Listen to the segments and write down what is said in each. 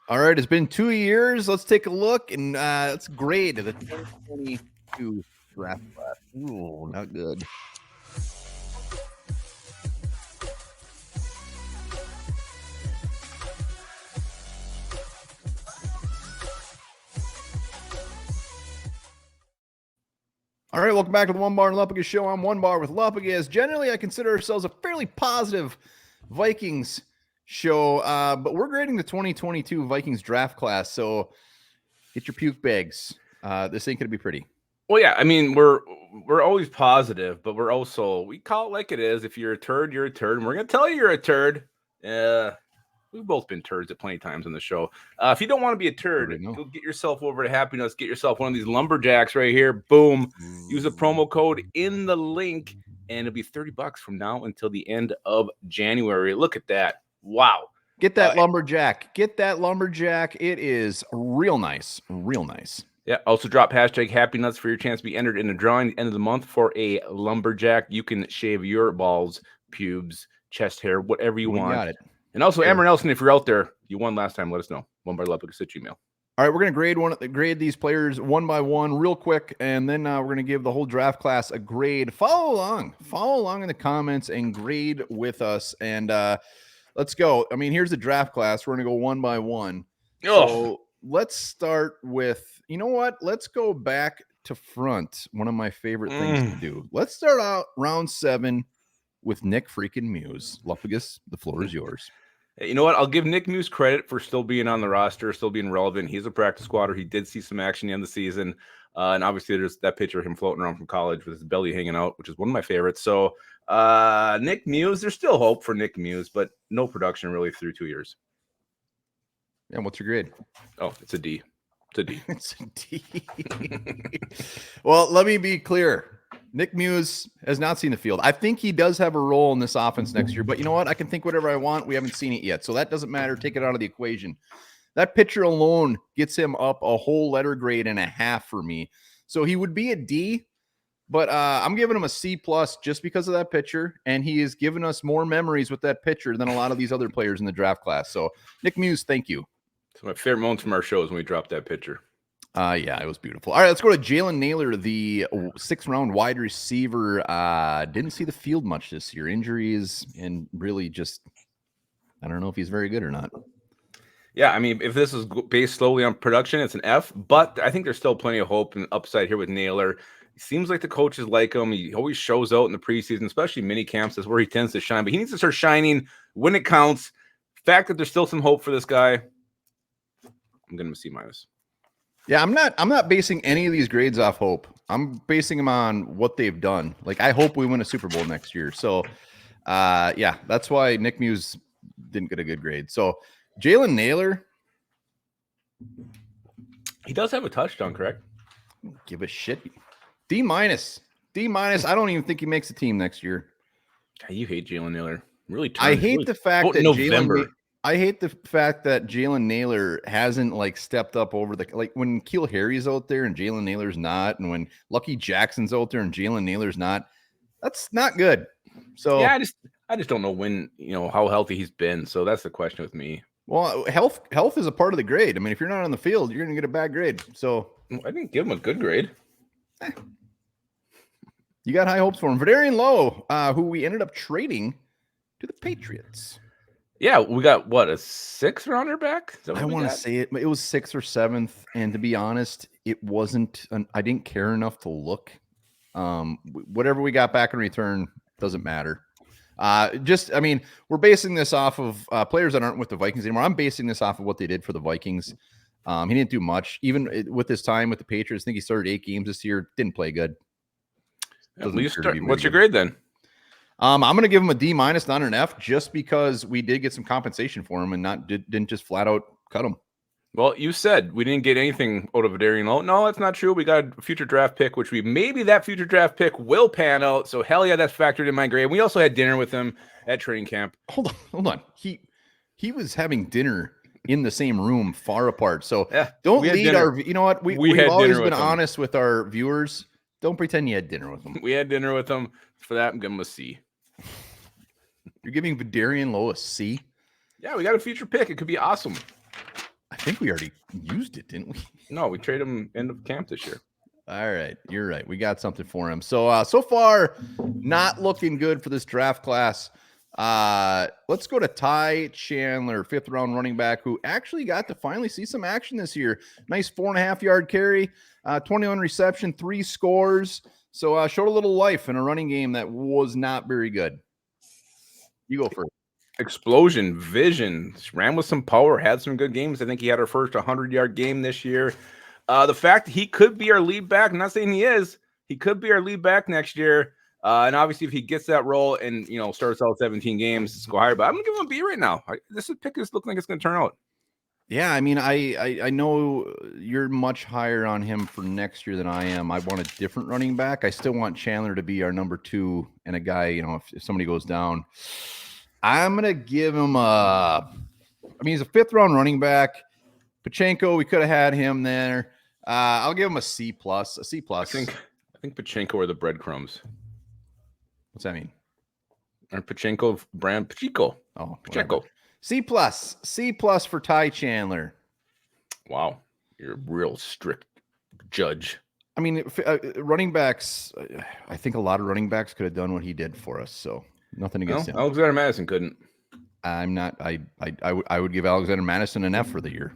All right, it's been 2 years. Let's take a look and let's grade the 2022 draft class. Ooh, not good. All right, welcome back to the Onebar and Lupagus show. I'm Onebar with Lupagus. Generally, I consider ourselves a fairly positive Vikings show, but we're grading the 2022 Vikings draft class. So get your puke bags. This ain't gonna be pretty. Well, yeah, I mean, we're always positive, but we call it like it is. If you're a turd, you're a turd, and we're gonna tell you you're a turd. We've both been turds at plenty of times on the show. If you don't want to be a turd, go get yourself over to Happy Nuts. Get yourself one of these lumberjacks right here. Boom. Use a promo code in the link, and it'll be $30 from now until the end of January. Look at that. Wow. Get that lumberjack. Get that lumberjack. It is real nice. Real nice. Yeah. Also drop hashtag Happy Nuts for your chance to be entered in a drawing at the end of the month for a lumberjack. You can shave your balls, pubes, chest hair, whatever you want. Got it. And also, Amber Nelson, if you're out there, you won last time, let us know. Onebarlupagus@gmail. All right, we're going to grade these players one by one real quick, and then we're going to give the whole draft class a grade. Follow along in the comments and grade with us, and let's go. I mean, here's the draft class. We're going to go one by one. So let's start with, you know what? Let's go back to front. One of my favorite things to do. Let's start out round 7 with Nick freaking Muse. Lupagus, the floor is yours. You know what? I'll give Nick Muse credit for still being on the roster, still being relevant. He's a practice squatter. He did see some action in the season. And obviously, there's that picture of him floating around from college with his belly hanging out, which is one of my favorites. So, Nick Muse, there's still hope for Nick Muse, but no production really through 2 years. And what's your grade? Oh, it's a D. It's a D. It's a D. Well, let me be clear. Nick Muse has not seen the field. I think he does have a role in this offense next year, but you know what? I can think whatever I want. We haven't seen it yet, so that doesn't matter. Take it out of the equation. That picture alone gets him up a whole letter grade and a half for me. So he would be a D, but I'm giving him a C+ just because of that picture, and he has given us more memories with that picture than a lot of these other players in the draft class. So, Nick Muse, thank you. So my favorite moments from our show is when we dropped that picture. Yeah, it was beautiful. All right, let's go to Jalen Naylor, the 6th-round wide receiver. Didn't see the field much this year. Injuries and really just, I don't know if he's very good or not. Yeah, I mean, if this is based slowly on production, it's an F, but I think there's still plenty of hope and upside here with Naylor. It seems like the coaches like him. He always shows out in the preseason, especially mini camps. That's where he tends to shine, but he needs to start shining when it counts. The fact that there's still some hope for this guy, I'm going to C-. Yeah, I'm not basing any of these grades off hope. I'm basing them on what they've done. Like, I hope we win a Super Bowl next year. So, yeah, that's why Nick Muse didn't get a good grade. So, Jalen Naylor, he does have a touchdown, correct? Give a shit. D-. D-. I don't even think he makes the team next year. You hate Jalen Naylor. Really? I hate the fact that Jalen Naylor hasn't like stepped up over the, like when Keel Harry's out there and Jalen Naylor's not, and when Lucky Jackson's out there and Jalen Naylor's not, that's not good. So yeah, I just don't know when, how healthy he's been. So that's the question with me. Well, health is a part of the grade. I mean, if you're not on the field, you're going to get a bad grade. So I didn't give him a good grade. You got high hopes for him. Vidarian Lowe, who we ended up trading to the Patriots. Yeah, we got what, a 6th rounder back? I want to say it was 6th or 7th, and to be honest, it wasn't. I didn't care enough to look. Whatever we got back in return doesn't matter. I mean, we're basing this off of players that aren't with the Vikings anymore. I'm basing this off of what they did for the Vikings. He didn't do much, even with his time with the Patriots. I think he started 8 games this year. Didn't play good. What's your grade then? I'm going to give him a D-, not an F, just because we did get some compensation for him and didn't just flat out cut him. Well, you said we didn't get anything out of Vidarian Lowe. No, that's not true. We got a future draft pick, which maybe that future draft pick will pan out. So hell yeah, that's factored in my grade. We also had dinner with him at training camp. Hold on. He was having dinner in the same room, far apart. So yeah, don't lead our. You know what? We've always been honest with our viewers. Don't pretend you had dinner with him. We had dinner with him. For that, I'm giving him a C. You're giving Vidarian Lowe a C? Yeah, we got a future pick. It could be awesome. think we already used it, didn't we? No, we traded him end of camp this year. All right, you're right. We got something for him. So so far, not looking good for this draft class. Let's go to Ty Chandler, 5th round running back, who actually got to finally see some action this year. Nice 4.5-yard carry, 21 reception, 3 scores. So showed a little life in a running game that was not very good. You go first. Explosion, vision, ran with some power, had some good games. I think he had our first 100-yard game this year. The fact that he could be our lead back, I'm not saying he is, he could be our lead back next year. And obviously, if he gets that role and starts out 17 games, let's go higher. But I'm gonna give him a B right now. This pick is looking like it's gonna turn out. Yeah, I mean, I know you're much higher on him for next year than I am. I want a different running back. I still want Chandler to be our number 2 and a guy. If somebody goes down, I'm gonna give him he's a 5th round running back. Pachenko, we could have had him there. I'll give him a C+. A C+. I think Pachenko are the breadcrumbs. What's that mean? Or Pachenko brand Pacheco. Oh, Pacheco. C+ for Ty Chandler. Wow, you're a real strict judge. I mean, running backs. I think a lot of running backs could have done what he did for us. So nothing against him. Alexander Madison couldn't. I'm not. I would give Alexander Madison an F for the year.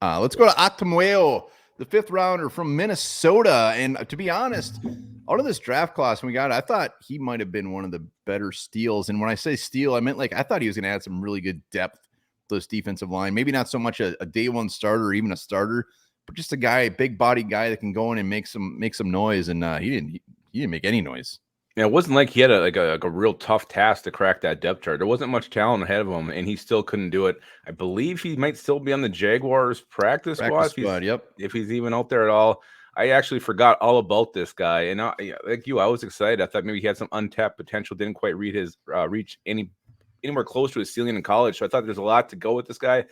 Let's go to Atamueo, the 5th rounder from Minnesota. And to be honest, out of this draft class when we got it, I thought he might have been one of the better steals. And when I say steal, I meant I thought he was going to add some really good depth to this defensive line. Maybe not so much a day one starter or even a starter, but just a guy, a big body guy that can go in and make some noise. And he didn't make any noise. Yeah, it wasn't like he had a real tough task to crack that depth chart. There wasn't much talent ahead of him, and he still couldn't do it. I believe he might still be on the Jaguars practice squad. Yep. If he's even out there at all. I actually forgot all about this guy, and like you, I was excited. I thought maybe he had some untapped potential. Didn't quite reach anywhere close to his ceiling in college. So I thought there's a lot to go with this guy,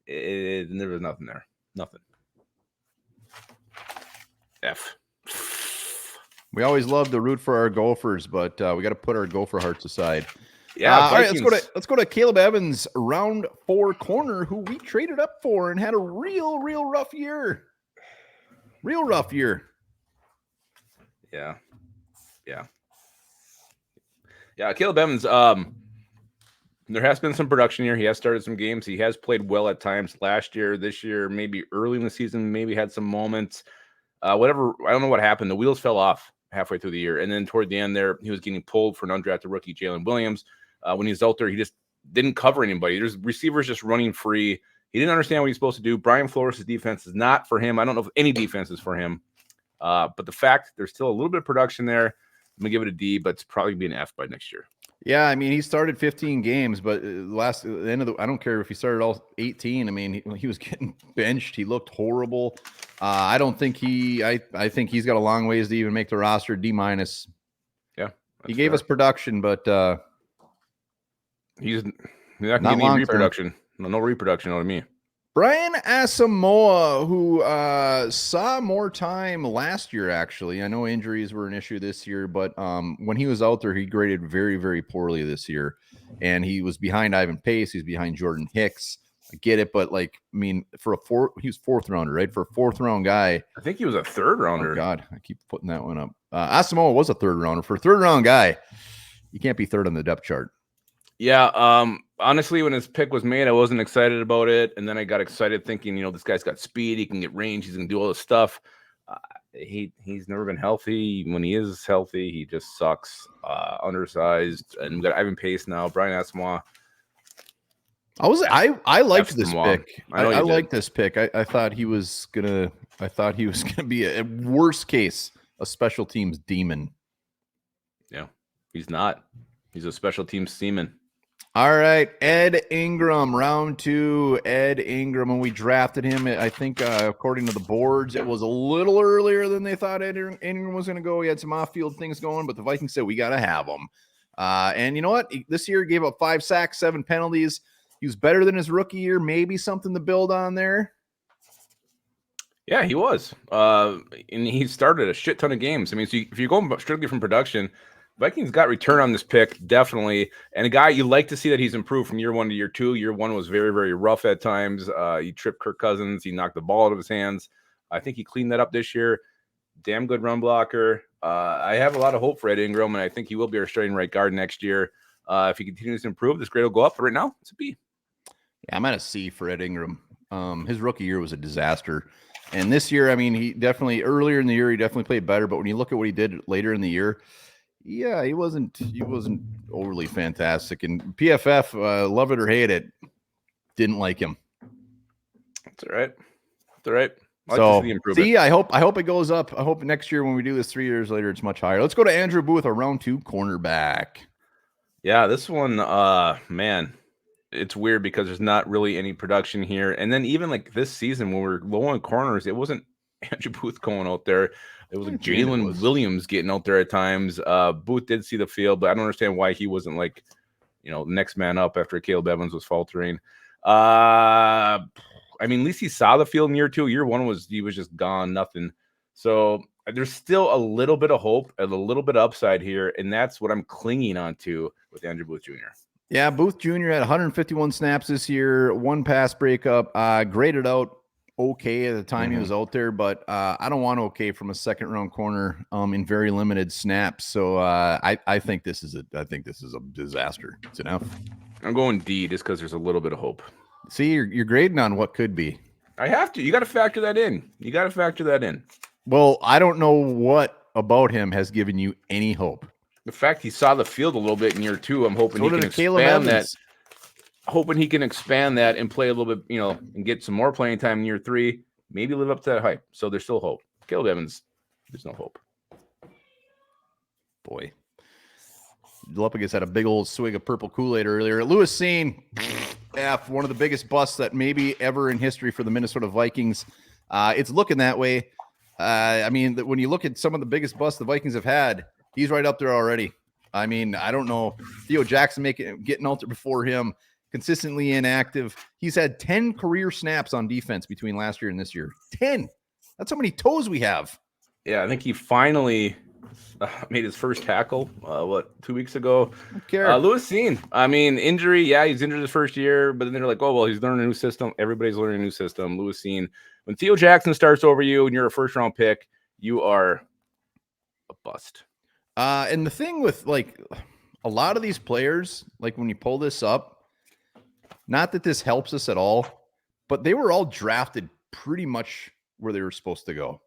and there was nothing there. Nothing. F. We always love to root for our Gophers, but we got to put our Gopher hearts aside. Yeah. All right, let's go to Caleb Evans, round 4 corner, who we traded up for and had a real rough year. Real rough year. Yeah. Caleb Evans. There has been some production here. He has started some games. He has played well at times last year, this year, maybe early in the season, maybe had some moments. Whatever. I don't know what happened. The wheels fell off halfway through the year. And then toward the end there, he was getting pulled for an undrafted rookie, Jalen Williams. When he was out there, he just didn't cover anybody. There's receivers just running free. He didn't understand what he's supposed to do. Brian Flores' defense is not for him. I don't know if any defense is for him. But the fact there's still a little bit of production there, I'm going to give it a D, but it's probably be an F by next year. Yeah, I mean, he started 15 games, but I don't care if he started all 18. I mean, he was getting benched. He looked horrible. I think he's got a long ways to even make the roster. D-. Yeah. He gave us production, but he's not going to get any reproduction. No reproduction out of me. Brian Asamoah, who saw more time last year, actually. I know injuries were an issue this year, but when he was out there, he graded very, very poorly this year. And he was behind Ivan Pace. He's behind Jordan Hicks. I get it, but he was 4th rounder, right? For a 4th round guy. I think he was a 3rd rounder. Oh, God, I keep putting that one up. Asamoah was a 3rd rounder. For a 3rd round guy, you can't be 3rd on the depth chart. Yeah, honestly, when his pick was made, I wasn't excited about it, and then I got excited thinking, this guy's got speed, he can get range, he's gonna do all this stuff. He's never been healthy. When he is healthy, he just sucks. Undersized, and we got Ivan Pace now, Brian Asamoah. I liked this pick. I liked this pick. I thought he was gonna be a worst case a special teams demon. Yeah, he's not. He's a special teams seaman. All right, Ed Ingram, round 2. Ed Ingram, when we drafted him, I think according to the boards, it was a little earlier than they thought Ed Ingram was going to go. He had some off-field things going, but the Vikings said, we got to have him. And you know what? This year he gave up 5 sacks, 7 penalties. He was better than his rookie year. Maybe something to build on there. Yeah, he was. And he started a shit ton of games. I mean, so if you're going strictly from production, Vikings got return on this pick, definitely. And a guy you like to see that he's improved from year 1 to year 2. Year 1 was very, very rough at times. He tripped Kirk Cousins. He knocked the ball out of his hands. I think he cleaned that up this year. Damn good run blocker. I have a lot of hope for Ed Ingram, and I think he will be our starting right guard next year. If he continues to improve, this grade will go up. But right now, it's a B. Yeah, I'm at a C for Ed Ingram. His rookie year was a disaster. And this year, I mean, he definitely, earlier in the year, he definitely played better. But when you look at what he did later in the year, yeah, he wasn't overly fantastic. And PFF, love it or hate it, didn't like him. That's all right. That's all right. So see, I hope it goes up. I hope next year when we do this 3 years later, it's much higher. Let's go to Andrew Booth, a round 2 cornerback. Yeah, this one, man, it's weird because there's not really any production here. And then even like this season when we're low on corners, it wasn't Andrew Booth going out there. It was like Jalen Williams getting out there at times. Booth did see the field, but I don't understand why he wasn't like, next man up after Caleb Evans was faltering. I mean, at least he saw the field in year 2. Year 1 he was just gone, nothing. So there's still a little bit of hope and a little bit of upside here, and that's what I'm clinging on to with Andrew Booth Jr. Yeah, Booth Jr. had 151 snaps this year, 1 pass breakup, graded out okay at the time he was out there, but I don't want okay from a second-round corner in very limited snaps. So I think this is a disaster. It's an F. I'm going D just because there's a little bit of hope. See, you're grading on what could be. I have to. You got to factor that in. Well, I don't know what about him has given you any hope. The fact he saw the field a little bit in year 2, I'm hoping he can expand that. Hoping he can expand that and play a little bit, and get some more playing time in year 3. Maybe live up to that hype. So there's still hope. Caleb Evans, there's no hope. Boy. Lupagus had a big old swig of purple Kool-Aid earlier. Lewis Seen, F, one of the biggest busts that maybe ever in history for the Minnesota Vikings. It's looking that way. I mean, when you look at some of the biggest busts the Vikings have had, he's right up there already. I mean, I don't know. Theo Jackson getting out there before him, consistently inactive. He's had 10 career snaps on defense between last year and this year. 10. That's how many toes we have. Yeah, I think he finally made his first tackle, 2 weeks ago. Lewis Seen, I mean, injury. Yeah, he's injured his first year, but then they're like, oh, well, he's learning a new system. Everybody's learning a new system. Lewis Seen. When Theo Jackson starts over you and you're a first-round pick, you are a bust. And the thing with, like, a lot of these players, like when you pull this up, not that this helps us at all, but they were all drafted pretty much where they were supposed to go.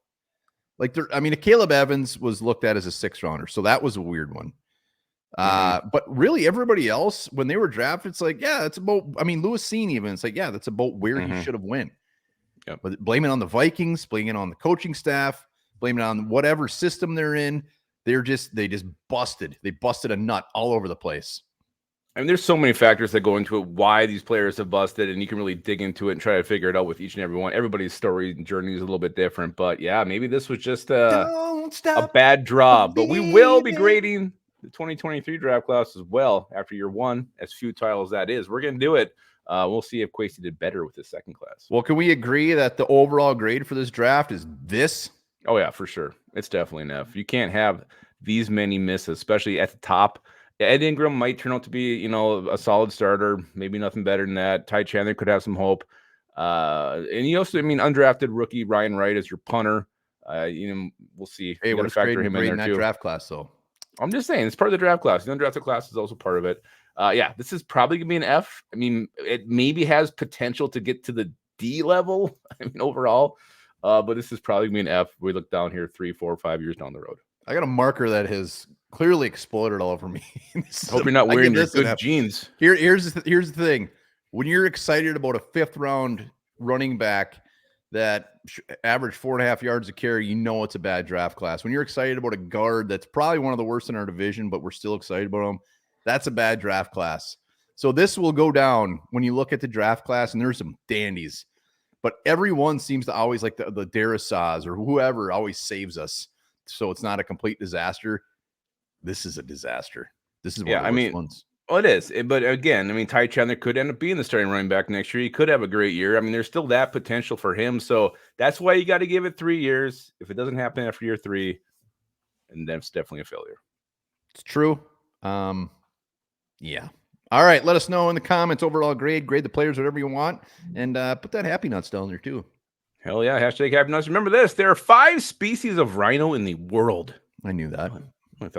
Like, Caleb Evans was looked at as a 6th rounder, so that was a weird one. But really, everybody else, when they were drafted, it's like, yeah, it's about, Lewis Seen even, it's like, yeah, that's about where he should have went. Yep. But blame it on the Vikings, blame it on the coaching staff, blame it on whatever system they're in. They just busted. They busted a nut all over the place. I mean, there's so many factors that go into it, why these players have busted, and you can really dig into it and try to figure it out with each and every one. Everybody's story and journey is a little bit different, but yeah, maybe this was just a bad draw. But we will be grading the 2023 draft class as well after year 1, as futile as that is. We're going to do it. We'll see if Quasey did better with the second class. Well, can we agree that the overall grade for this draft is this? Oh, yeah, for sure. It's definitely an F. You can't have these many misses, especially at the top. Ed Ingram might turn out to be, a solid starter. Maybe nothing better than that. Ty Chandler could have some hope. And you also, undrafted rookie Ryan Wright as your punter. We'll see. Hey, we're factor him in there too. Draft class, though. I'm just saying it's part of the draft class. The undrafted class is also part of it. Yeah, this is probably gonna be an F. It maybe has potential to get to the D level. Overall, but this is probably gonna be an F. We look down here 3, 4, 5 years down the road. I got a marker that has clearly exploded all over me. Hope you're not wearing your good jeans. Here's the thing. When you're excited about a 5th round running back that averaged 4.5 yards a carry, it's a bad draft class. When you're excited about a guard that's probably one of the worst in our division, but we're still excited about him, that's a bad draft class. So this will go down when you look at the draft class, and there's some dandies, but everyone seems to always, like the Darasaz or whoever, always saves us. So it's not a complete disaster. This is a disaster. This is one of the worst ones. Well, it is. But again, Ty Chandler could end up being the starting running back next year. He could have a great year. There's still that potential for him. So that's why you got to give it 3 years. If it doesn't happen after year 3, and then it's definitely a failure. It's true. Yeah. All right. Let us know in the comments. Overall grade the players, whatever you want. And put that Happy Nuts down there too. Hell yeah. Hashtag Happy Nuts. Remember this. There are 5 species of rhino in the world. I knew that.